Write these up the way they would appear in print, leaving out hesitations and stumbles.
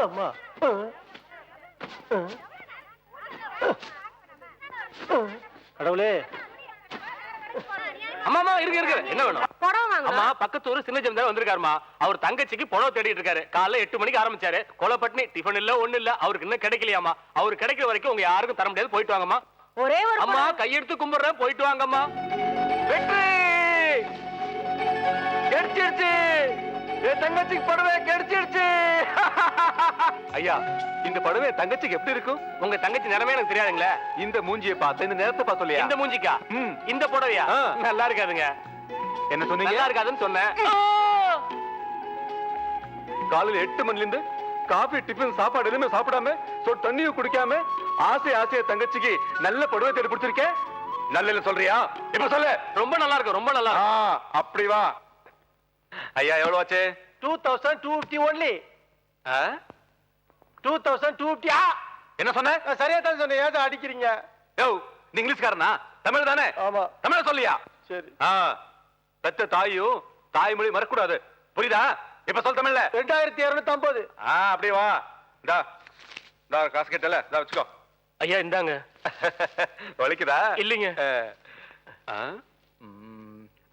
அம்மா கடவுளே. அம்மா இருக்கு இருக்கு. என்ன வேணும்? அம்மா பக்கத்து ஊரு சின்ன ஜமீன்தார் வந்திருக்காருமா. அவர் தங்கச்சிக்கு புடவை தேடிட்டு இருக்காரு. காலைல 8 மணிக்கு ஆரம்பிச்சாரு. கொலப்பட்னி டிஃபன் இல்ல ஒண்ணு இல்ல. அவருக்கு இன்னும் கிடைக்கலையாமா. அவரு கிடைக்கிற வரைக்கும் உங்க யாருக்கும் தர முடியாது. போயிட்டு வாங்கம்மா. ஒரே ஒரு அம்மா கையெடுத்து கும்பிடுறேன். போயிட்டு வாங்கம்மா. வெற்றி கிடைச்சிருச்சு. என் தங்கச்சிக்கு புடவை கிடைச்சிருச்சு. ஐயா இந்த புடவை தங்கச்சிக்கு எப்படி இருக்கும்? உங்க தங்கச்சி நிறமே எனக்கு தெரியாதுங்களே. இந்த மூஞ்சியை பார்த்து இந்த நேரத்தை பார்த்தோம். இந்த மூஞ்சிக்கா? இந்த புடவையா? நல்லா இருக்காதுங்க. என்ன சொன்னீங்க? நல்லா இருக்காதுன்னு சொன்னேன். காலையில 8 மணில இருந்து காபி டிஃபன் சாப்பாடு எதுவுமே சாப்பிடாம சொட்டு தண்ணியும் குடிக்காம ஆசையா தங்கச்சிக்கு நல்ல புடவை தேடி பிடிச்சிருக்கேன். நல்ல சொல்றியா? இப்ப சொல்லு. ரொம்ப நல்லா இருக்கு. ரொம்ப நல்லா இருக்கு. அப்படி வா. ஐயா எவ்வளவு ஆச்சு? 2250 only. 2250. என்ன சொன்ன? சரியா தான் சொன்னேன். ஏதோ அடிக்கிறீங்க? யோ நீ இங்கிலீஷ்காரனா? தமிழ் தானே? ஆமா. தமிழ சொல்லியா? சரி. பெத்த தாயும் தாய்மொழி மறக்கூடாது. புரியுதா? இப்ப சொல் தமிழ்ல. 2250. அப்படியே வா. இந்தா காசு கேட்டல. இந்தா வச்சுக்கோ. ஐயா இந்தாங்க. வலிக்குதா? இல்லைங்க.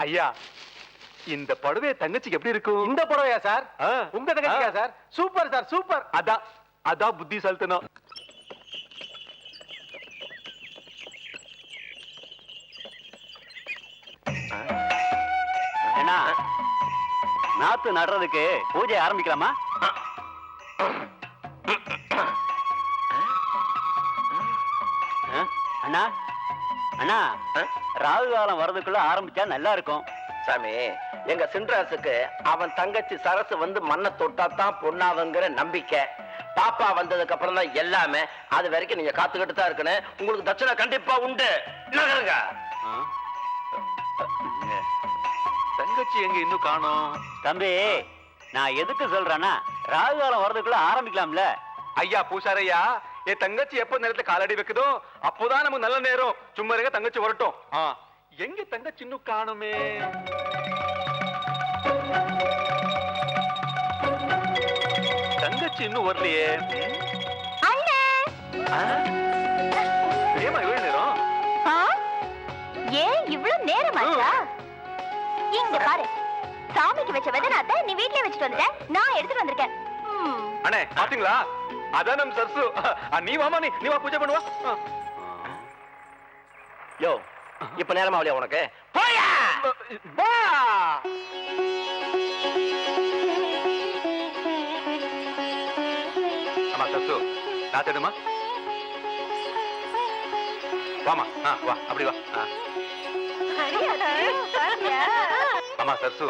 ஐயா இந்த புடவை தங்கச்சிக்கு எப்படி இருக்கும்? இந்த புடவையா சார்? உங்க தங்கச்சியா சார்? Super sir super. அதான் புத்திசாலித்தனம். என்ன நாத்து நடுறதுக்கு பூஜை ஆரம்பிக்கலாமா? அண்ணா அண்ணா ராகு காலம் வர்றதுக்குள்ள ஆரம்பிச்சா நல்லா இருக்கும். சாமி எங்க சின்ராசுக்கு அவன் தங்கச்சி சரசு வந்து மண்ணை தொட்டா தான் பொண்ணாவங்கிற நம்பிக்கை. பாப்பா வந்ததுக்கு அப்புறம் தான் எல்லாமே. அது வரைக்கும் நீங்க காத்துக்கிட்டு தான் இருக்கணும். உங்களுக்கு தட்சணை கண்டிப்பா உண்டு. தங்கச்சி எங்க இன்னும் காணோம்? தம்பி நான் எதுக்கு சொல்றேன்னா ராகு காலம் வர்றதுக்குள்ள ஆரம்பிக்கலாம்ல. ஐயா பூசாரையா என் தங்கச்சி எப்ப நேரத்துல காலடி வைக்குதோ அப்போதான் நமக்கு நல்ல நேரம். சும்மா இருங்க தங்கச்சி வரட்டும். எங்க தங்கச்சி இன்னும் காணுமே? தங்கச்சி இன்னும் வரலையே. ஏமா இவ்வளவு நேரம்? ஏன் இவ்வளவு நேரம் ஆச்சா? இங்க பாரு, சாமிக்கு வச்ச வெதனாத்த நீ வீட்லயே வச்சுட்டு வந்துட்ட. நான் எடுத்துட்டு வந்திருக்கேன். அண்ணே பாத்தீங்களா? அதான் நம் சரசு. நீ வாமா. நீ வா பூஜை பண்ணுவா. யோ இப்ப நேரமா அவளையா உனக்கு? போயா வா. அம்மா சரசு நான் தேடுமா? வாமா. வா அப்படி வா. அம்மா சரசு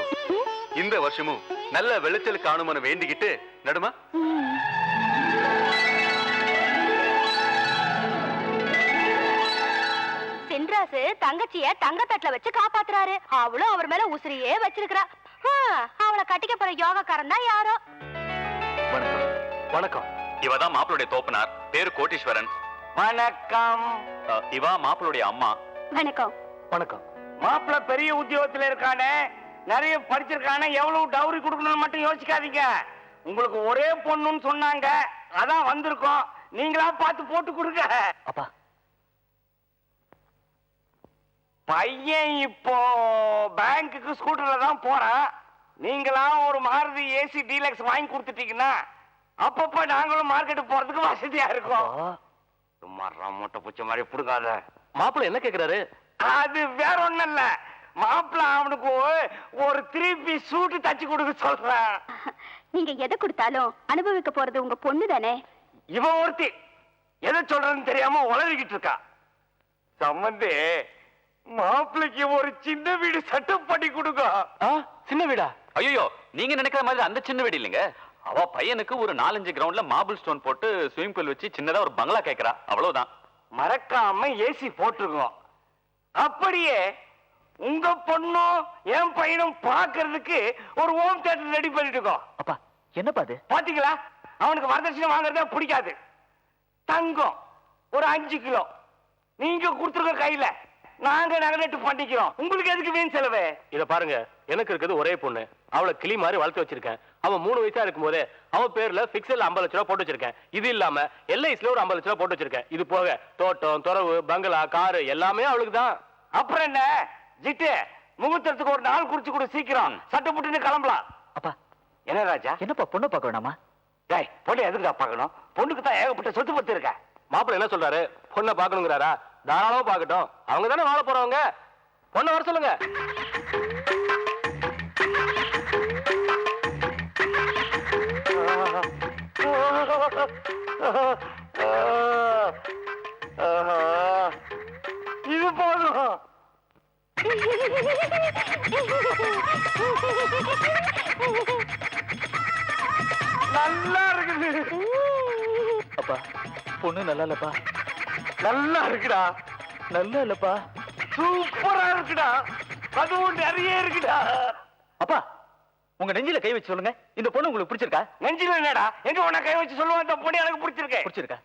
இந்த வருஷமும் நல்ல விளைச்சல் காணும்னு வேண்டிக்கிட்டு நடுமா. சின்ராசு தங்கச்சிய தங்கத்தட்டுல வச்சு காப்பாத்துறாரு. அவளும் அவர் மேல உசிரியே வச்சிருக்கிறா. அவளை கட்டிக்க போற யோகக்காரன் தான் யாரோ. வணக்கம். வணக்கம். இவதான் மாப்பிளுடைய தோப்பனார். பேரு கோட்டீஸ்வரன். வணக்கம். இவா மாப்பிளுடைய அம்மா. வணக்கம். வணக்கம். மாப்பிள்ள பெரிய உத்தியோகத்துல இருக்கானே, நிறைய படிச்சிருக்கானே, எவ்வளவு டவுரி கொடுக்கணும்னு மட்டும் யோசிக்காதீங்க. உங்களுக்கு ஒரே பொண்ணுன்னு சொன்னாங்க, அதான் வந்திருக்கோம். நீங்களா பார்த்து போட்டு கொடுங்க. அப்பா பையன் இப்போ பேங்க்குக்கு ஸ்கூட்டர்ல தான் போறான். நீங்களா ஒரு மாருதி ஏசி டீலக்ஸ் வாங்கி கொடுத்துட்டீங்கன்னா அப்பப்ப நாங்களும் மார்க்கெட்டுக்கு போறதுக்கு வசதியா இருக்கும். சும்மா மூட்டை பூச்ச மாதிரி புடுங்காத. மாப்பிள்ள என்ன கேக்குறாரு? அது வேற ஒண்ணும் இல்ல. மாப்பிள்ள அவனுக்கு ஒரு 3 பீஸ் சூட்டு தச்சு கொடுக்க சொல்றேன். நீங்க எதை கொடுத்தாலும் அனுபவிக்க போறது உங்க பொண்ணு தானே. இவன் ஒருத்தி எதை சொல்றதுன்னு தெரியாம உளறிக்கிட்டு இருக்கா. சம்பந்தி மாப்பிள்ளைக்கு ஒரு சின்ன வீடு செட்டப் பண்ணி கொடுங்க. சின்ன வீடா? ஐயோ நீங்க நினைக்கிற மாதிரி அந்த சின்ன வீடு இல்லைங்க. அவ பையனுக்கு ஒரு 4-5 கிரவுண்ட்ல மார்பிள் ஸ்டோன் போட்டு ஸ்விமிங் பூல் வச்சு சின்னதா ஒரு பங்களா கேக்குறா. அவ்வளவுதான். மறக்காம ஏசி போட்டுருக்கோம். அப்படியே உங்க பொண்ணும் என் பையனும் பாக்குறதுக்கு ஒரு ஹோம் தியேட்டர் ரெடி பண்ணிட்டு இருக்கோம். அப்பா என்னப்பா அது? பாத்தீங்களா, அவனுக்கு வரதட்சணை வாங்குறதே பிடிக்காது. தங்கம் ஒரு 5 கிலோ நீங்க கொடுத்துருக்க கையில. நாங்க நகை பண்ணிக்கிறோம். உங்களுக்கு எதுக்கு வீண் செலவு? இத பாருங்க, எனக்கு இருக்குது ஒரே பொண்ணு. அவளை கிளி மாதிரி வளர்த்து வச்சிருக்கேன். அவன் 3 வயசா இருக்கும் போதே அவன் பேர்ல பிக்சல் 50 லட்சம் ரூபாய் போட்டு வச்சிருக்கேன். இது இல்லாம எல்ஐசில ஒரு 50 லட்சம் ரூபாய் போட்டு வச்சிருக்கேன். இது போக தோட்டம், துறவு, பங்களா, காரு எல்லாமே அவளுக்கு தான். அப்புறம் என்ன ஜிட்டு, முகூர்த்தத்துக்கு ஒரு நாள் குறிச்சு கூட, சீக்கிரம் சட்டை போட்டுன்னு கிளம்பலாம். அப்பா என்ன ராஜா? என்னப்பா பொண்ணை பார்க்க வேணாமா? டேய், பொண்ணு எதுக்குடா பார்க்கணும்? பொண்ணுக்கு தான் ஏகப்பட்ட சொத்து பத்து இருக்க. மாப்பிள்ள என்ன சொல்றாரு? பொண்ணை பாக்கணுங்கிறாரா? தாராளமா பாக்கட்டும். அவங்க தானே வாழ போறவங்க. பொண்ணை வர சொல்லுங்க. இது போதும். நல்லா இருக்குது. அப்பா பொண்ணு நல்லா இல்லப்பா. நல்லா இருக்குடா. நல்லா இல்லப்பா. சூப்பரா இருக்குடா. அதுவும் நிறைய இருக்குடா. அப்பா உங்க நெஞ்சில கை வச்சு சொல்லுங்க, இந்த பொண்ணு உங்களுக்கு பிடிச்சிருக்கா? நெஞ்சில என்னடா? எங்க உன கை வச்சு சொல்லுவான், இந்த பொண்ணு எனக்கு பிடிச்சிருக்கு. பிடிச்சிருக்கா?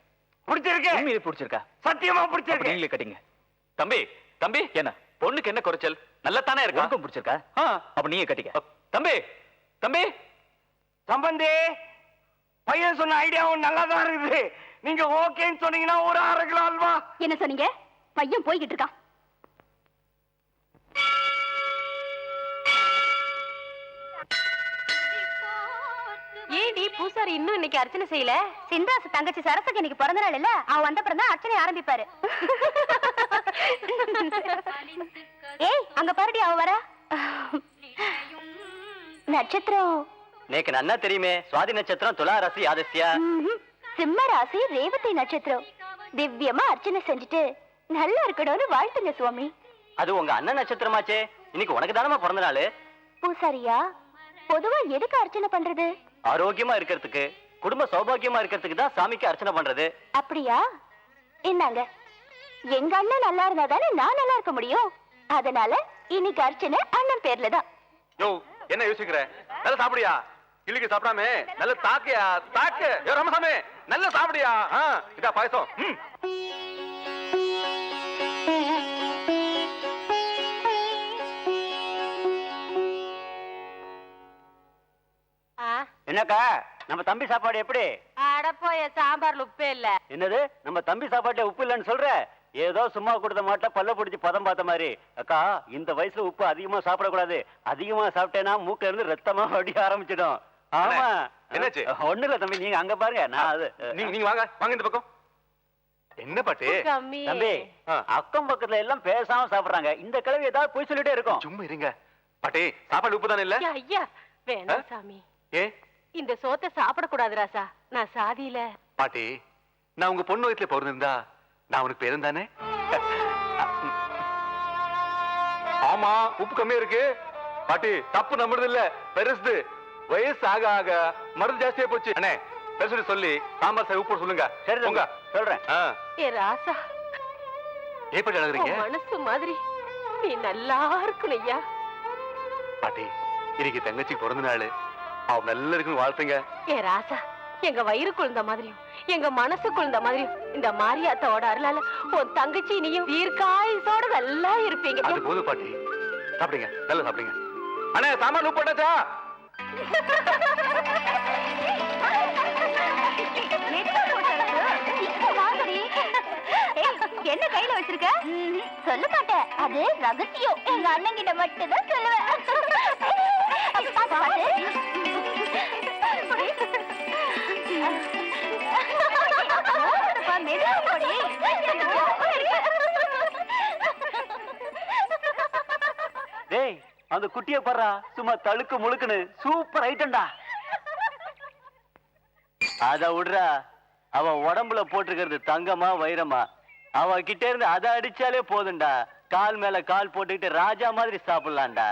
பிடிச்சிருக்கு. உண்மையிலே பிடிச்சிருக்கா? சத்தியமா அப்ப பிடிச்சிருக்கு. நீங்களே கட்டிங்க. தம்பி, தம்பி, என்ன பொண்ணுக்கு என்ன குறைச்சல்? நல்லா தானே இருக்கா? உனக்கும் பிடிச்சிருக்கா? அப்ப நீங்க கட்டிக்க. தம்பி, தம்பி, சம்பந்தி, பையன் சொன்ன ஐடியாவும் நல்லா தான் இருக்குது. நீங்க ஓகேன்னு சொன்னீங்கன்னா ஒரு 1/2 கிலோ அல்வா. என்ன சொன்னீங்க? பையன் போய்கிட்டு இருக்கான். ஏடி பூசாரி இன்னும் இன்னைக்கு அர்ச்சனை செய்யல? சிந்தாசு தங்கச்சி சரசுக்கு இன்னைக்கு பிறந்த நாள் இல்ல, அவன் வந்த பிறகு தான் அர்ச்சனை ஆரம்பிப்பாரு. ஏய் அங்க பாருடி அவ வர. நட்சத்திரம் நேக்கு நன்னா தெரியுமே. சுவாதி நட்சத்திரம், துலா ராசி, ஆதித்யா. சிம்ம ராசி, ரேவதி நட்சத்திரம். திவ்யமா அர்ச்சனை செஞ்சுட்டு நல்லா இருக்கணும்னு வாழ்த்துங்க சுவாமி. அது உங்க அண்ணன் நட்சத்திரமாச்சே. இன்னைக்கு உனக்கு தானமா பிறந்த நாள். பூசாரியா, பொதுவா எதுக்கு அர்ச்சனை பண்றது? ஆரோக்கியமா இருக்கிறதுக்கு, குடும்ப சௌபாகியமா இருக்கிறதுக்கு தான் சாமிக்கு அர்ச்சனை பண்றது. அப்படியா? என்னங்க, எங்க அண்ணன் நல்லா இருந்தா தானே நான் நல்லா இருக்க முடியும். அதனால இன்னைக்கு அர்ச்சனை அண்ணன் பேர்ல தான். யோ என்ன யோசிக்கிற? நல்லா சாப்பிடியா? கிளிக்கு சாப்பிடாம நல்ல தாக்கியா தாக்கு. யோ ராமசாமி, நல்ல சாப்பிடியா? இதா பாயசம். என்னக்கா நம்ம தம்பி சாப்பாடு எப்படி? அடப்போய சாம்பார்ல உப்பே இல்ல. என்னது நம்ம தம்பி சாப்பாட்டுல உப்பு இல்லைன்னு சொல்ற? ஏதோ சும்மா கொடுத்த மாட்டேன் பல்ல பிடிச்சி பதம் பார்த்த மாதிரி. அக்கா இந்த வயசுல உப்பு அதிகமா சாப்பிடக்கூடாது. அதிகமா சாப்பிட்டேன்னா மூக்குல இருந்து ரத்தமா வடிய ஆரம்பிச்சிடும். ஆமா. என்னாச்சு? ஒண்ணு இல்ல தம்பி, நீங்க அங்க பாருங்க. நான் அது நீங்க வாங்க வாங்க இந்த பக்கம். என்ன பாட்டு? கம்மி. தம்பி, அக்கம் பக்கத்துல எல்லாம் பேசாம சாப்பிடுறாங்க. இந்த கிழவி ஏதாவது போய் சொல்லிட்டே இருக்கும். சும்மா இருங்க பாட்டி. சாப்பாடு உப்பு தானே இல்ல? ஐயா, ஐயா வேணாம் சாமி. ஏ இந்த சோத்தை சாப்பிடக்கூடாது ராசா. நான் சாதியில. பாட்டி, நான் உங்க பொண்ணு வயசுல பிறந்திருந்தா நான் உனக்கு பேரும் தானே? ஆமா, உப்பு கம்மியா இருக்கு. பாட்டி தப்பு நம்புறது இல்ல, பெருசு. வயசு ஆக ஆக மருந்து ஜாஸ்தியா போச்சு. அண்ணே பெருசு சொல்லி சாம்பார் சார் உப்பு சொல்லுங்க. சரி உங்க சொல்றேன். ஏ ராசா, எப்படி அழகுறீங்க? உன் மனசு மாதிரி நீ நல்லா இருக்கணும் ஐயா. பாட்டி, இன்னைக்கு தங்கச்சி பிறந்த நாள். அவ நல்லா இருக்குன்னு வாழ்த்துங்க. ஏ ராசா, எங்க வயிறு குழந்த மாதிரியும் எங்க மனசு குழந்த மாதிரியும் இந்த மாரியாத்தாவோட அருளால உன் தங்கச்சி நீயும் தீர்க்காயுசோட நல்லா இருப்பீங்க. அது போதும் பாட்டி, சாப்பிடுங்க, நல்லா சாப்பிடுங்க. அண்ணே சாம்பார் உப்பு போட்டாச்சா? என்ன கையில வச்சிருக்க? சொல்ல மாட்டேன், அது ரகசியம். எங்க அண்ணன் கிட்ட மட்டும் தான் சொல்லுவேன். டேய், அந்த குட்டிய பாறா, சும்மா தழுக்கு முழுக்குன்னு சூப்பர் ஐட்டம்டா. அத விடுறா, அவ உடம்புல போட்டிருக்கிறது தங்கமா வைரமா? அவ கிட்ட இருந்து அதை அடிச்சாலே போதும்டா. கால் மேல கால் போட்டுக்கிட்டு ராஜா மாதிரி சாப்பிடலாம்டா.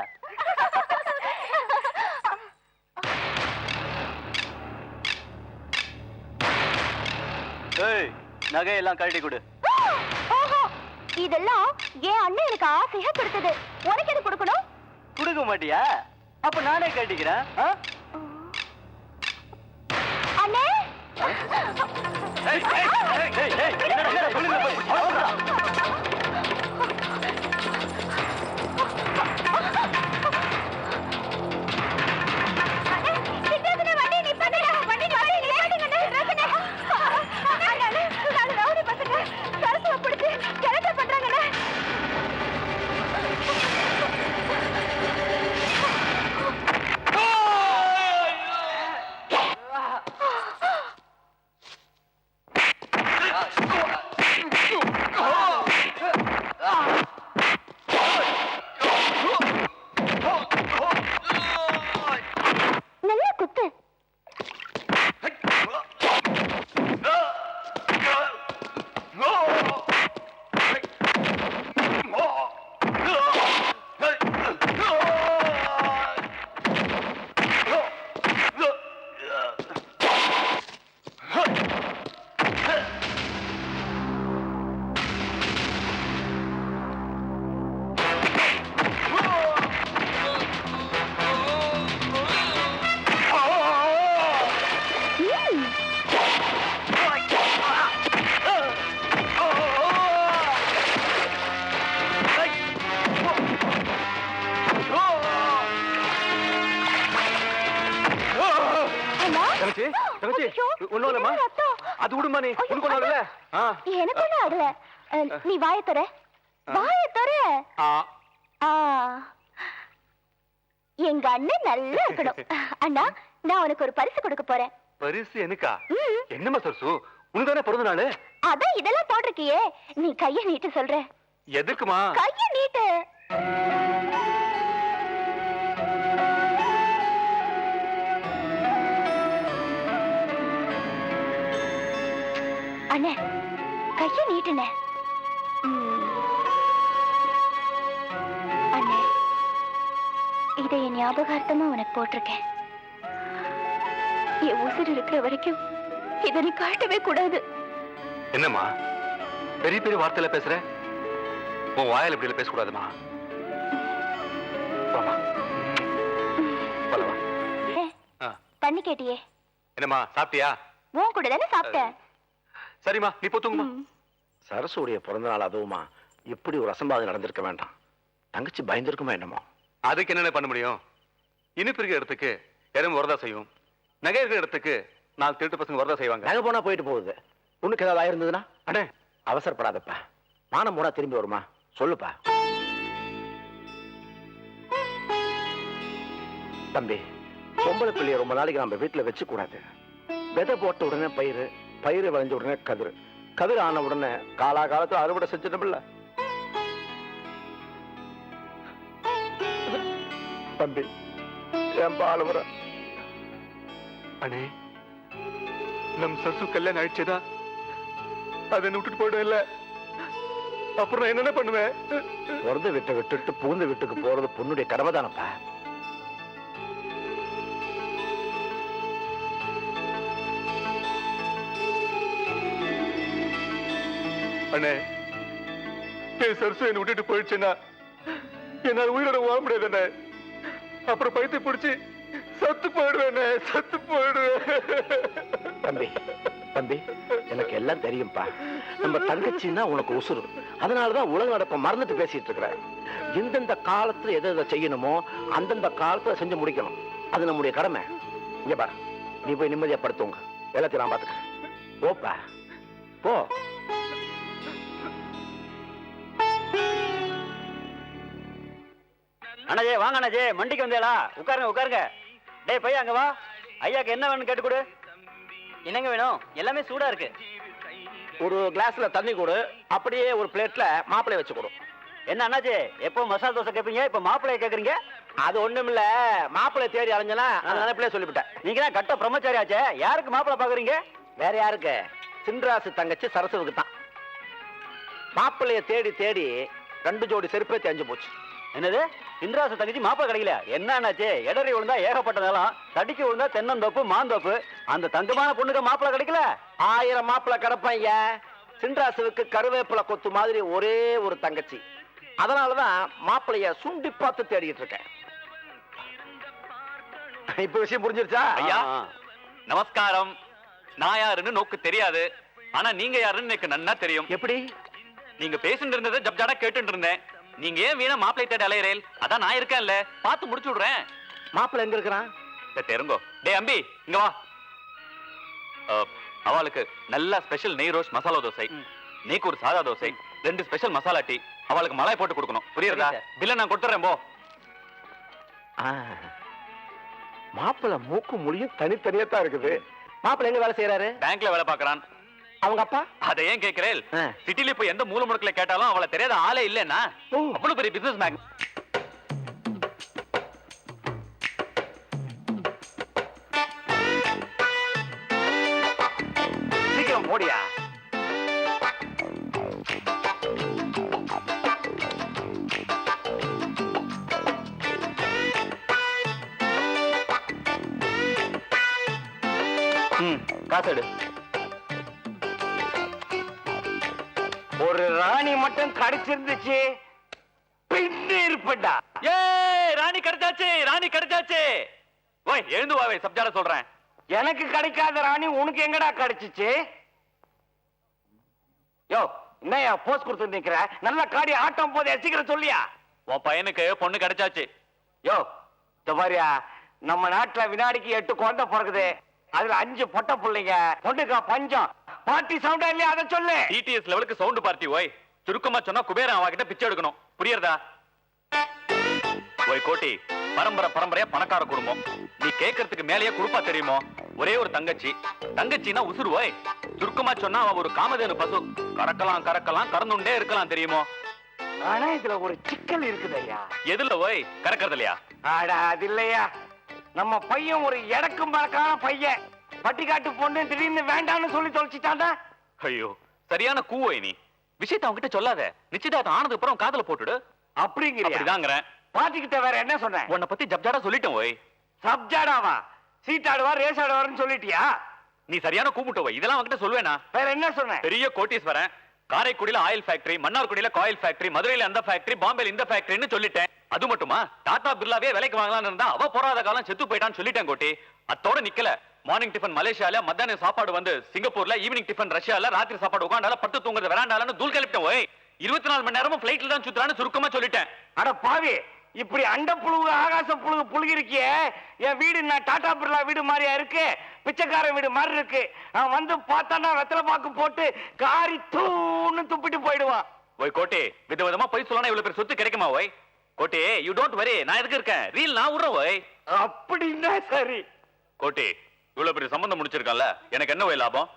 ஏய், நகையெல்லாம் கழட்டி கொடு. இதெல்லாம் என் அண்ணன் எனக்கு ஆசையா கொடுத்தது. உனக்கு எது கொடுக்கணும்? கொடுக்க மாட்டியா? அப்ப நானே கட்டிக்கிறேன். அண்ணே, ஏய், ஏய், ஏய், ஏய், என்னடா சொல்லுங்க. ம். அண்ணா. தங்கச்சி தங்கச்சி ஐயோ, ஒண்ணும் இல்லம்மா என்ன ரத்தம்? அது விடுமா நீ ஐயோ, உனக்கு ஒண்ணும் இல்ல எனக்கு ஒண்ணும் ஆகல. நீ வாயை தர வாயை தர. எங்க அண்ணன் நல்லா இருக்கணும். அண்ணா, நான் உனக்கு ஒரு பரிசு கொடுக்க போறேன். பரிசு எனக்கா ம். என்னம்மா சரசு உனக்கு தானே பிறந்த நாள் அதான் இதெல்லாம் போட்டிருக்கியே, நீ கைய நீட்டு சொல்ற. எதுக்குமா கைய நீட்டு. அண்ணே, கைய நீட்டுனே. அண்ணே, இதை என் ஞாபகார்த்தமா உனக்கு போட்டிருக்கேன். என் உசுர் இருக்கிற வரைக்கும் இதை நீ காட்டவே கூடாது. என்னம்மா பெரிய பெரிய வார்த்தையில பேசுற உன் வாயில இப்படி பேசக்கூடாதுமா வாமா ஏ, தண்ணி கேட்டியே, என்னம்மா சாப்பிட்டியா உன் கூட தானே சாப்பிட்டேன். சரிம்மா நீ போத்துங்கம்மா சரசுடைய பிறந்த நாள் அதுவுமா இப்படி ஒரு அசம்பாதம் நடந்திருக்க வேண்டாம். தங்கச்சி பயந்துருக்குமா என்னமோ. அதுக்கு என்னென்ன பண்ண முடியும்? இனிப்பு இருக்கிற இடத்துக்கு எறும்பு வரதா செய்யும், நகை இருக்கிற இடத்துக்கு 4 திருட்டு பசங்க வரதா செய்வாங்க. நகை போனா போயிட்டு போகுது. உனக்கு ஏதாவது ஆயிருந்ததுன்னா அண்ணே அவசரப்படாதப்பா. மானம் போனா திரும்பி வருமா சொல்லுப்பா. தம்பி, பொம்பளை பிள்ளைய ரொம்ப நாளைக்கு நம்ம வீட்டுல வச்சு கூடாது. விதை போட்ட உடனே பயிறு, பயிறு விளைஞ்ச உடனே கதிர், கதிர் ஆன உடனே காலாகாலத்துல அறுவடை செஞ்சிட்டோம்ல. தம்பி, என் பாலுவர அண்ணே நம் சசு கல்யாணம் ஆயிடுச்சுதா அதை விட்டுட்டு போயிடும் இல்ல அப்புறம் நான் என்னென்ன பண்ணுவேன்? பிறந்த வீட்டை விட்டுட்டு புகுந்த வீட்டுக்கு போறது பொண்ணுடைய கடமை தானப்பா. அண்ணே என் சரசு என்னை விட்டுட்டு போயிடுச்சுன்னா என்னால் உயிரோட வாழ முடியாது அண்ணே. அப்புறம் பைத்தியம் பிடிச்சி சத்து போயிடுவேன், சத்து போயிடுவேன். தம்பி தம்பி, எனக்கு எல்லாம் தெரியும்பா. நம்ம தங்கச்சின்னா உனக்கு உசுறு. அதனாலதான் உலக நடப்ப மறந்துட்டு பேசிட்டு இருக்கிற. எந்தெந்த காலத்துல எதை எதை செய்யணுமோ அந்தந்த காலத்துல செஞ்சு முடிக்கணும். அது நம்முடைய கடமை. இங்க பாரு, நீ போய் நிம்மதியா படுத்துங்க. எல்லாத்தையும் நான் பாத்துக்கிறேன். போப்பா போ. அண்ணாஜே வாங்க அண்ணாஜே, மண்டிக்கு வந்தேலா? உட்காருங்க உட்காருங்க. டேய் பையா அங்க வா. ஐயாக்கு என்ன வேணும்னு கேட்டு கொடு. என்னங்க வேணும்? எல்லாமே சூடா இருக்கு. ஒரு கிளாஸ்ல தண்ணி கொடு, அப்படியே ஒரு பிளேட்ல மாப்பிளை வச்சு கொடு. என்ன அண்ணாஜே, எப்போ மசாலா தோசை கேட்பீங்க, இப்ப மாப்பிள்ளைய கேக்குறீங்க? அது ஒண்ணுமில்ல, மாப்பிளை தேடி அலைஞ்சனா அந்த நினைப்பிலே சொல்லிவிட்டேன். நீங்க தான் கட்ட பிரம்மச்சாரி ஆச்சே, யாருக்கு மாப்பிள்ளை பாக்குறீங்க? வேற யாருக்கு? சின்ராசு தங்கச்சி சரசுவுக்கு தான். மாப்பிள்ளைய தேடி தேடி 2 ஜோடி செருப்பே தேஞ்சு போச்சு. என்னது, இந்திராசு தங்கச்சி மாப்பிள்ளை கிடைக்கல? என்ன அண்ணாச்சு, இடறி விழுந்தா ஏகப்பட்ட நிலம், தடிக்கு விழுந்தா தென்னந்தோப்பு மாந்தோப்பு, அந்த தங்கமான பொண்ணுக்கு மாப்பிள்ளை கிடைக்கல? 1000 மாப்பிள்ளை கிடப்பைய. சின்ராசுவுக்கு கருவேப்பிலை கொத்து மாதிரி ஒரே ஒரு தங்கச்சி. அதனாலதான் மாப்பிள்ளைய சுண்டி பார்த்து தேடிட்டு இருக்கேன். இப்ப விஷயம் புரிஞ்சிருச்சா? ஐயா நமஸ்காரம். நான் யாருன்னு நோக்கு தெரியாது, ஆனா நீங்க யாருன்னு எனக்கு நன்னா தெரியும். எப்படி? நீங்க பேசிட்டு இருந்ததை ஜப்ஜாடா கேட்டு இருந்தேன். நீங்க ஏன் வீணா மாப்பிள்ளை தேடி அலையறேன்? அதான் நான் இருக்கேன்ல, பார்த்து முடிச்சு விடுறேன். மாப்பிள்ளை எங்க இருக்கிறான்? தெரிங்கோ. டே அம்பி இங்க வா. அவளுக்கு நல்ல ஸ்பெஷல் நெய் ரோஸ் மசாலா தோசை, நீக்கு ஒரு சாதா தோசை, 2 ஸ்பெஷல் மசாலா டீ, அவளுக்கு மலாய் போட்டு கொடுக்கணும். புரியுறதா? பில்ல நான் கொடுத்துறேன் போ. மாப்பிள்ளை மூக்கு மொழியும் தனித்தனியா தான் இருக்குது. மாப்பிள்ளை எங்க வேலை செய்யறாரு? பேங்க்ல வேலை பார்க்கறான். அவங்க அப்பா? அதை ஏன் கேக்குறேன்? சிட்டில இப்ப எந்த மூல முடுக்கல கேட்டாலும் அவளை தெரியாத ஆளே இல்லன்னா. அவ்வளவு பெரிய பிசினஸ் மேன். சீக்கிரம் போடியா. காசு எடு. ஒரு ராணி மட்டும் கடிச்சிருந்துச்சு, பின்னு இருப்படா. ஏ ராணி கிடைச்சாச்சு, ராணி கிடைச்சாச்சு. ஓய் எழுந்து வாவே, சப்ஜாட சொல்றேன். எனக்கு கிடைக்காத ராணி உனக்கு எங்கடா கிடைச்சிச்சு? யோ என்னையா போஸ் கொடுத்து நிக்கிற? நல்ல காடி ஆட்டம் போதே சீக்கிரம் சொல்லியா. உன் பையனுக்கு பொண்ணு கிடைச்சாச்சு. யோ தபாரியா, நம்ம நாட்டுல வினாடிக்கு 8 குழந்தை பிறகுது. அதுல 5 பொட்ட பிள்ளைங்க. பொண்ணுக்கா பஞ்சம். பார்ட்டி சவுண்டா இல்லையா அதை சொல்லு. டிடிஎஸ் லெவலுக்கு சவுண்ட் பார்ட்டி ஓய். சுருக்கமா சொன்னா குபேரன் அவகிட்ட பிச்சை எடுக்கணும். புரியுறதா? ஓய் கோட்டி, பரம்பரையா பணக்கார குடும்பம். நீ கேட்கறதுக்கு மேலேயே குடுப்பா தெரியுமோ? ஒரே ஒரு தங்கச்சி. தங்கச்சின்னா உசுறு ஓய். சுருக்கமா சொன்னா அவ ஒரு காமதேனு பசு. கறக்கலாம் கறந்துண்டே இருக்கலாம் தெரியுமோ? ஆனா இதுல ஒரு சிக்கல் இருக்குது ஐயா. எதுல ஓய்? கறக்கிறது இல்லையா? ஆடா அது இல்லையா, நம்ம பையன் ஒரு எடக்கும் பறக்கான பையன். பட்டிக்காட்டு பொண்ணு திடீர்னு வேண்டாம்னு சொல்லி தொலைச்சிட்டாண்டா. ஐயோ சரியான கூவோய் நீ. விஷயத்தை அவன்கிட்ட சொல்லாத. நிச்சயதார்த்தம் ஆனதுக்கு அப்புறம் காதல போட்டுடு. அப்படிங்கிறியா? அப்படிதாங்கறேன். பாட்டிக்கிட்ட வேற என்ன சொன்ன? உன்னை பத்தி ஜப்ஜாடா சொல்லிட்டேன் ஓய். சப்ஜாடாவா? சீட்டாடுவா ரேஸ் ஆடுவார்னு சொல்லிட்டியா? நீ சரியான கூமுட்ட ஓய். இதெல்லாம் அவன்கிட்ட சொல்லுவேனா? வேற என்ன சொன்ன? பெரிய கோட்டீஸ்வரன். காரைக்குடியில ஆயில் ஃபேக்டரி, மன்னார்குடியில காயில் ஃபேக்டரி, மதுரையில அந்த ஃபேக்டரி, பாம்பேல இந்த ஃபேக்டரின்னு சொல்லிட்டேன். அது மட்டுமா, டாடா பிர்லாவே விலைக்கு வாங்கலாம்னு இருந்தா அவ போறாத காலம் செத்து போயிட்டான்னு சொல்லிட்டேன் கோட்டி. அத்தோட நிக்கல. மார்னிங் டிஃபன் மலேசியால, மத்தியான சாப்பாடு வந்து சிங்கப்பூர்ல, ஈவினிங் டிஃபன் ரஷ்யால, ராத்திரி சாப்பாடு உகாண்டால, பட்டு தூங்குறது வெராண்டாலன்னு தூள் கிளப்பிட்டேன் ஓய். 24 மணி நேரமும் பிளைட்ல தான் சுத்துறான்னு சுருக்கமா சொல்லிட்டேன். அட பாவி, இப்படி அண்ட புழுகு ஆகாச புழுகு புழுகிருக்கியே. என் வீடு நான் டாடா பிர்லா வீடு மாதிரியா இருக்கு? பிச்சைக்கார வீடு மாதிரி இருக்கு. நான் வந்து பார்த்தானா வெத்தலை பாக்கு போட்டு காரி தூன்னு துப்பிட்டு போயிடுவான். ஓய் கோட்டி, விதவிதமா போய் சொல்லணும். இவ்வளவு பேர் சொத்து கிடைக்குமா ஓய்? கோட்டி, யூ டோன்ட் வரி, நான் எதுக்கு இருக்கேன்? ரீல் நான் விடுறேன் ஓய். அப்படின்னா சரி. கோட்டி, இவ்வளவு பெரிய சம்பந்தம் முடிச்சிருக்கல, எனக்கு என்ன ஓய் லாபம்?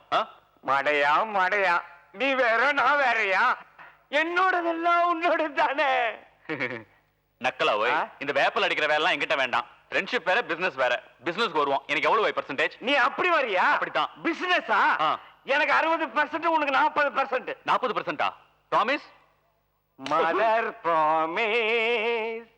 மடையா, நீ வேற நான் வேறயா? என்னோடதெல்லாம் உன்னோட தானே. நக்கலா ஓய். இந்த வேப்பல் அடிக்கிற வேலை எல்லாம் என்கிட்ட வேண்டாம். ஃப்ரெண்ட்ஷிப் வேற, பிசினஸ் வேற. பிசினஸ்க்கு வருவோம். எனக்கு எவ்வளவு பெர்சன்டேஜ்? நீ அப்படி வரியா? அப்படித்தான். பிசினஸா? எனக்கு 60%, உனக்கு 40%. 40%? ப்ராமிஸ்? Mother promise.